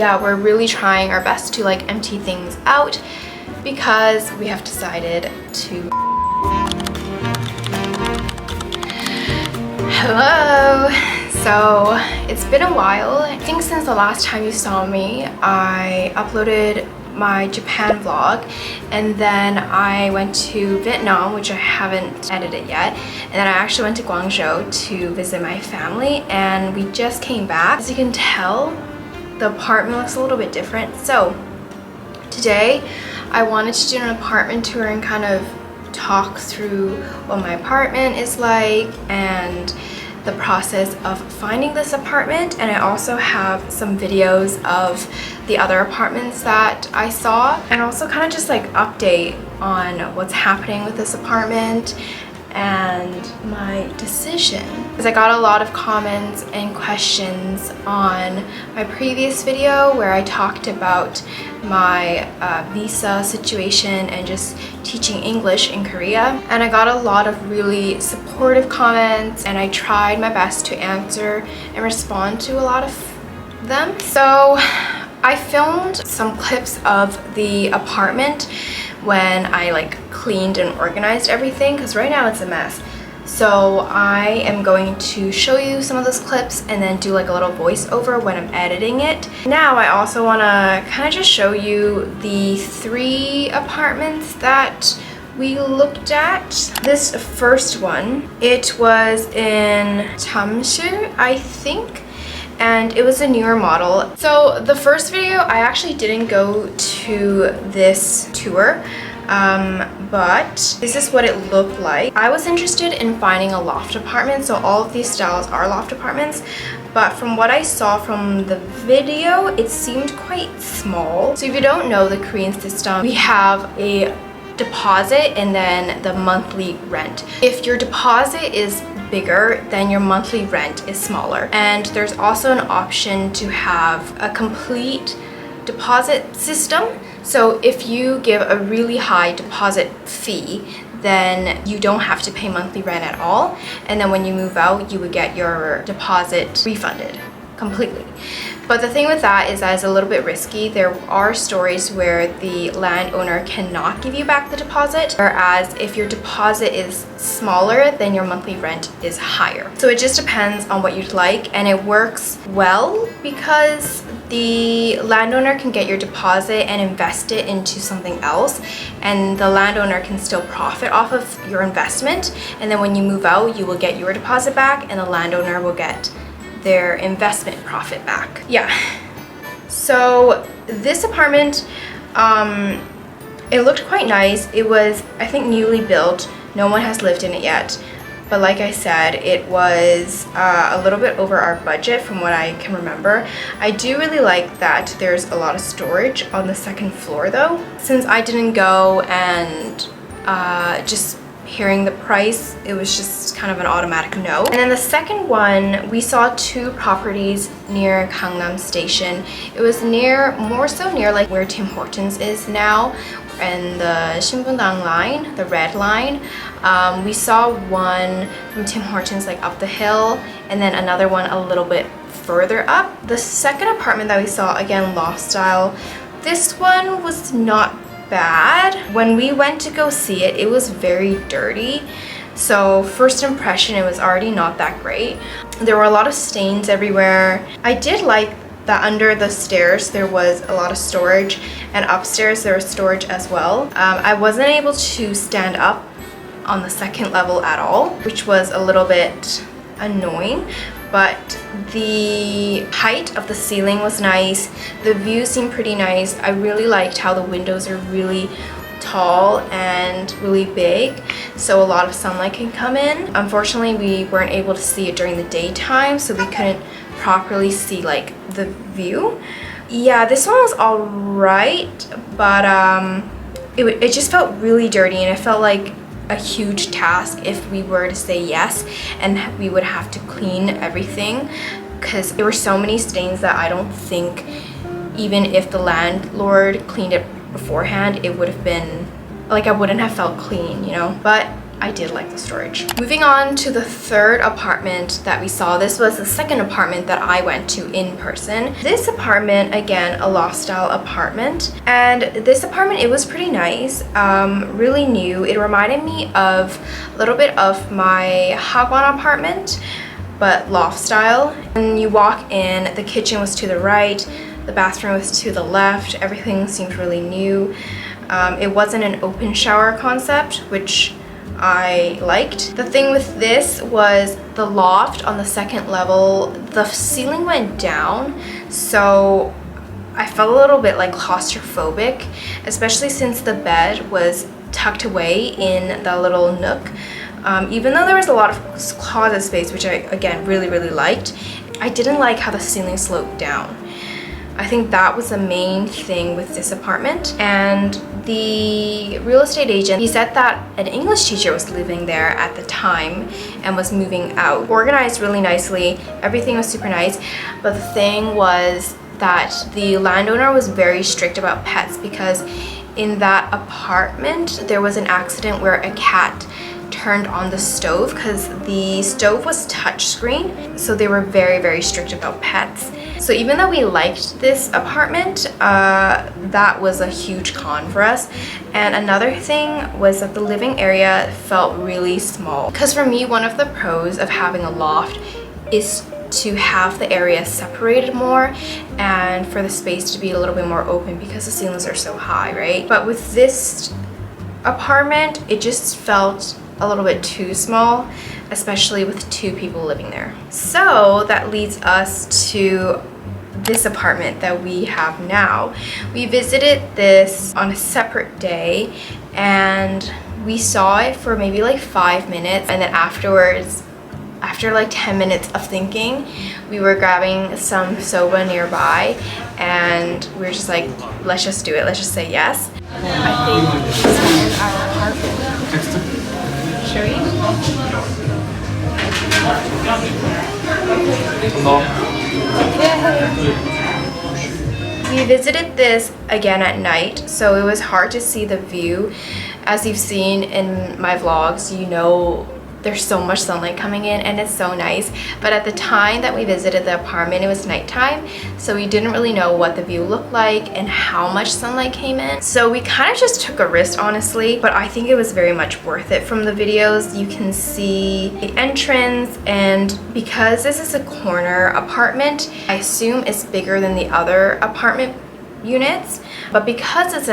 yeah, we're really trying our best to like empty things out because we have decided to... Hello! So it's been a while. I think since the last time you saw me, I uploaded my Japan vlog, and then I went to Vietnam, which I haven't edited yet, and then I actually went to Guangzhou to visit my family, and we just came back. As you can tell, the apartment looks a little bit different. So today I wanted to do an apartment tour and kind of talk through what my apartment is like and the process of finding this apartment. And I also have some videos of the other apartments that I saw, and also kind of just like update on what's happening with this apartment and my decision. Because I got a lot of comments and questions on my previous video where I talked about my visa situation and just teaching English in Korea, and I got a lot of really supportive comments, and I tried my best to answer and respond to a lot of them. So I filmed some clips of the apartment when I like cleaned and organized everything, because right now it's a mess. So I am going to show you some of those clips and then do like a little voiceover when I'm editing it. Now I also want to kind of just show you the 3 apartments that we looked at. This first one, it was in Jamsil, I think, and it was a newer model. So the first video, I actually didn't go to this tour, but this is what it looked like. I was interested in finding a loft apartment, so all of these styles are loft apartments, but from what I saw from the video, it seemed quite small. So if you don't know the Korean system, we have a deposit and then the monthly rent. If your deposit is bigger, then your monthly rent is smaller. And there's also an option to have a complete deposit system. So if you give a really high deposit fee, then you don't have to pay monthly rent at all. And then when you move out, you would get your deposit refunded completely. But the thing with that is that it's a little bit risky. There are stories where the landowner cannot give you back the deposit, whereas if your deposit is smaller, then your monthly rent is higher. So it just depends on what you'd like, and it works well because the landowner can get your deposit and invest it into something else, and the landowner can still profit off of your investment, and then when you move out, you will get your deposit back and the landowner will get their investment profit back. Yeah, so this apartment, it looked quite nice. It was, I think, newly built. No one has lived in it yet, but like I said, it was a little bit over our budget from what I can remember. I do really like that there's a lot of storage on the second floor though. Since I didn't go, and just hearing the price, it was just kind of an automatic no. And then the second one, we saw 2 properties near Gangnam station. It was more so near like where Tim Hortons is now, and the Shinbundang line, the red line. We saw one from Tim Hortons like up the hill, and then another one a little bit further up. The second apartment that we saw, again loft style, this one was not bad. When we went to go see it, it was very dirty. So first impression, it was already not that great. There were a lot of stains everywhere. I did like that under the stairs there was a lot of storage, and upstairs there was storage as well. I wasn't able to stand up on the second level at all, which was a little bit annoying, but the height of the ceiling was nice. The view seemed pretty nice. I really liked how the windows are really tall and really big, so a lot of sunlight can come in. Unfortunately, we weren't able to see it during the daytime, so we couldn't properly see like the view. Yeah, this one was all right, but it just felt really dirty, and it felt like a huge task if we were to say yes, and we would have to clean everything, because there were so many stains that I don't think, even if the landlord cleaned it beforehand, it would have been like, I wouldn't have felt clean, you know. But I did like the storage. Moving on to the third apartment that we saw. This was the second apartment that I went to in person. This apartment, again, a loft-style apartment. And this apartment, it was pretty nice, really new. It reminded me of a little bit of my hagwon apartment, but loft-style. When you walk in, the kitchen was to the right, the bathroom was to the left. Everything seemed really new. It wasn't an open shower concept, which I liked. The thing with this was the loft on the second level, the ceiling went down, so I felt a little bit like claustrophobic, especially since the bed was tucked away in the little nook. Even though there was a lot of closet space, which I, again, really liked, I didn't like how the ceiling sloped down. I think that was the main thing with this apartment. And the real estate agent, he said that an English teacher was living there at the time and was moving out. Organized really nicely, everything was super nice, but the thing was that the landowner was very strict about pets, because in that apartment there was an accident where a cat turned on the stove, because the stove was touchscreen, so they were very strict about pets. So even though we liked this apartment, that was a huge con for us. And another thing was that the living area felt really small, because for me, one of the pros of having a loft is to have the area separated more and for the space to be a little bit more open, because the ceilings are so high, right? But with this apartment, it just felt a little bit too small, especially with two people living there. So that leads us to this apartment that we have now. We visited this on a separate day and we saw it for maybe like 5 minutes, and then afterwards, after like 10 minutes of thinking, we were grabbing some soba nearby and we were just like, let's just do it, let's just say yes. I think this is our apartment. Should we? We visited this again at night, so it was hard to see the view. As you've seen in my vlogs, you know there's so much sunlight coming in and it's so nice. But at the time that we visited the apartment, it was nighttime, so we didn't really know what the view looked like and how much sunlight came in. So we kind of just took a risk, honestly, but I think it was very much worth it. From the videos, you can see the entrance, and because this is a corner apartment, I assume it's bigger than the other apartment units, but because it's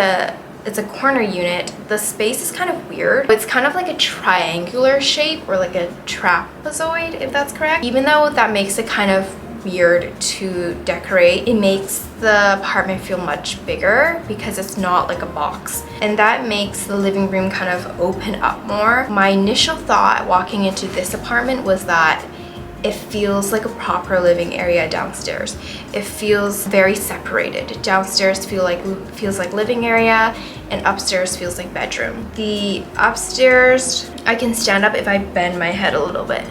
a corner unit, the space is kind of weird. It's kind of like a triangular shape, or like a trapezoid, if that's correct. Even though that makes it kind of weird to decorate, it makes the apartment feel much bigger because it's not like a box, and that makes the living room kind of open up more. My initial thought walking into this apartment was that it feels like a proper living area downstairs. It feels very separated. Downstairs feels like living area, and upstairs feels like bedroom. The upstairs, I can stand up if I bend my head a little bit.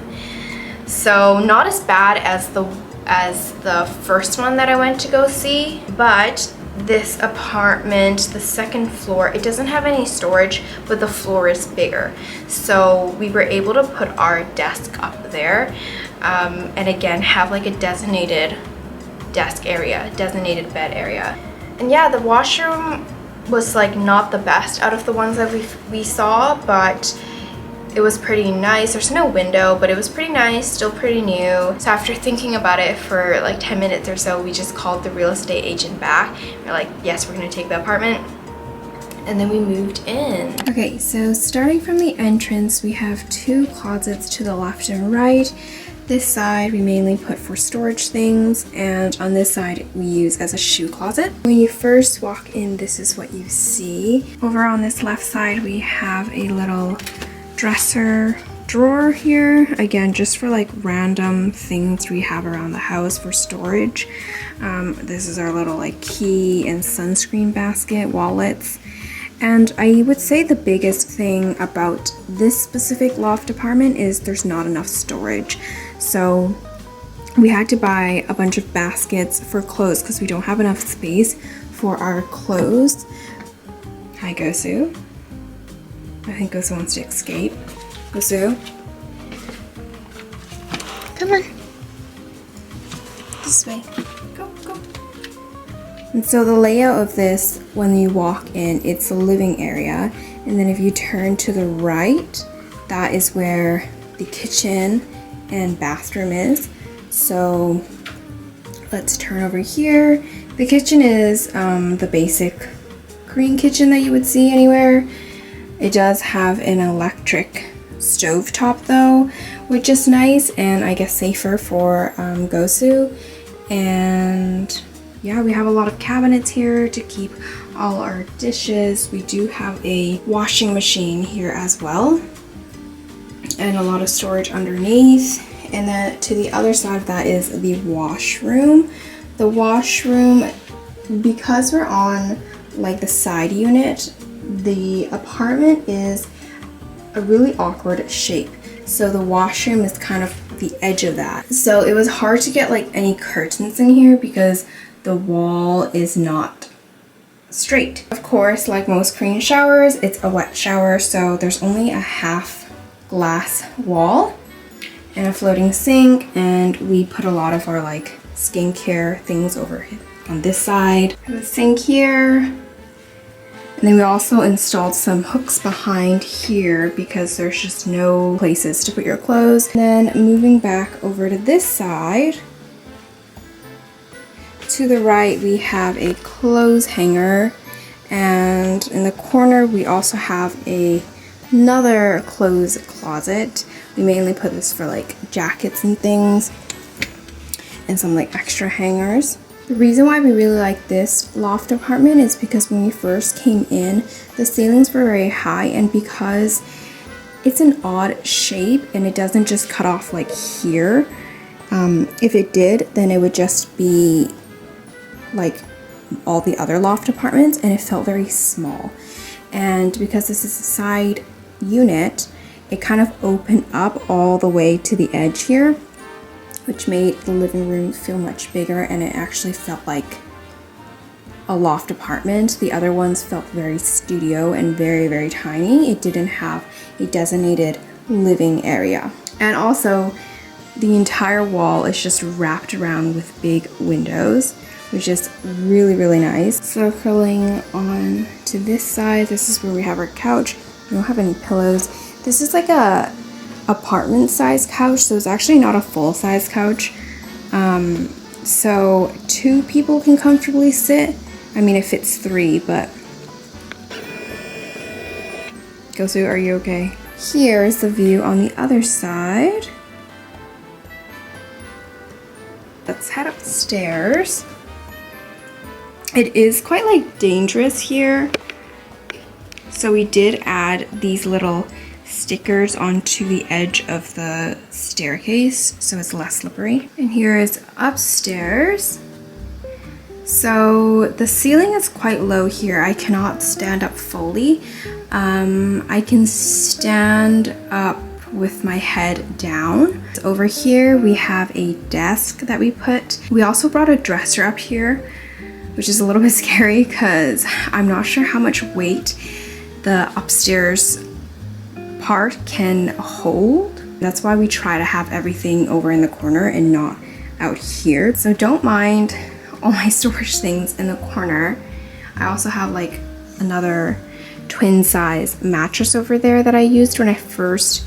So not as bad as the first one that I went to go see, but this apartment, the second floor, it doesn't have any storage, but the floor is bigger. So we were able to put our desk up there, and again have like a designated desk area, designated bed area. And yeah, the washroom was like not the best out of the ones that we saw, but it was pretty nice. There's no window, but it was pretty nice, still pretty new. So after thinking about it for like 10 minutes or so, we just called the real estate agent back. We're like, yes, we're gonna take the apartment. And then we moved in. Okay, so starting from the entrance, we have 2 closets to the left and right. This side we mainly put for storage things, and on this side we use as a shoe closet. When you first walk in, this is what you see. Over on this left side we have a little dresser drawer here, again just for like random things we have around the house for storage. This is our little like key and sunscreen basket, wallets. And I would say the biggest thing about this specific loft apartment is there's not enough storage. So we had to buy a bunch of baskets for clothes because we don't have enough space for our clothes. Hi, Gosu. I think Gosu wants to escape. Gusu. Come on. This way. Go, go. And so the layout of this, when you walk in, it's the living area. And then if you turn to the right, that is where the kitchen and bathroom is. So let's turn over here. The kitchen is the basic Korean kitchen that you would see anywhere. It does have an electric stove top though, which is nice and I guess safer for Gosu. And yeah, we have a lot of cabinets here to keep all our dishes. We do have a washing machine here as well, and a lot of storage underneath. And then to the other side of that is the washroom. The washroom, because we're on like the side unit, the apartment is a really awkward shape. So the washroom is kind of the edge of that. So it was hard to get like any curtains in here because the wall is not straight. Of course, like most Korean showers, it's a wet shower, so there's only a half glass wall and a floating sink, and we put a lot of our like skincare things over on this side. I have a sink here. And then we also installed some hooks behind here because there's just no places to put your clothes. And then moving back over to this side, to the right we have a clothes hanger, and in the corner we also have another clothes closet. We mainly put this for like jackets and things and some like extra hangers. The reason why we really like this loft apartment is because when we first came in, the ceilings were very high, and because it's an odd shape and it doesn't just cut off like here, if it did, then it would just be like all the other loft apartments, and it felt very small. And because this is a side unit, it kind of opened up all the way to the edge here, which made the living room feel much bigger, and it actually felt like a loft apartment. The other ones felt very studio and very, very tiny. It didn't have a designated living area. And also, the entire wall is just wrapped around with big windows, which is really, really nice. Circling on to this side, this is where we have our couch. We don't have any pillows. This is like a apartment size couch, so it's actually not a full size couch. So 2 people can comfortably sit. I mean, it fits 3, but Gosu, are you okay? Here's the view on the other side. Let's head upstairs. It is quite like dangerous here, so we did add these little stickers onto the edge of the staircase so it's less slippery. And here is upstairs. So the ceiling is quite low here. I cannot stand up fully. I can stand up with my head down. Over here we have a desk that we put. We also brought a dresser up here, which is a little bit scary because I'm not sure how much weight the upstairs part can hold. That's why we try to have everything over in the corner and not out here. So don't mind all my storage things in the corner. I also have like another twin size mattress over there that I used when I first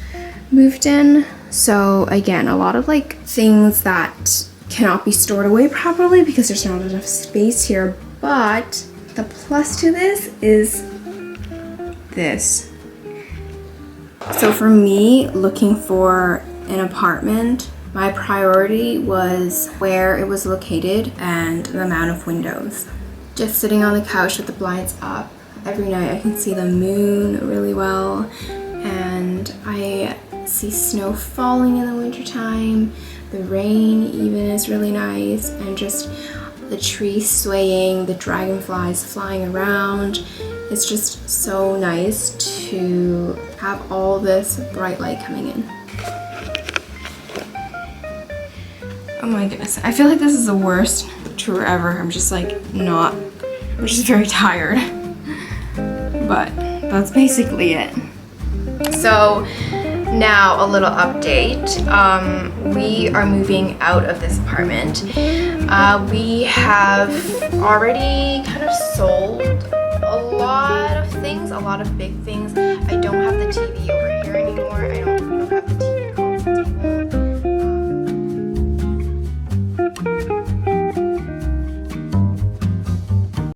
moved in. So again, a lot of like things that cannot be stored away properly because there's not enough space here. But the plus to this is this. So for me, looking for an apartment, my priority was where it was located and the amount of windows. Just sitting on the couch with the blinds up, every night I can see the moon really well, and I see snow falling in the wintertime. The rain even is really nice, and just the trees swaying, the dragonflies flying around. It's just so nice to have all this bright light coming in. Oh my goodness, I feel like this is the worst tour ever. I'm just like I'm just very tired. But that's basically it. So Now, a little update. We are moving out of this apartment. We have already kind of sold a lot of things, a lot of big things. I don't have the TV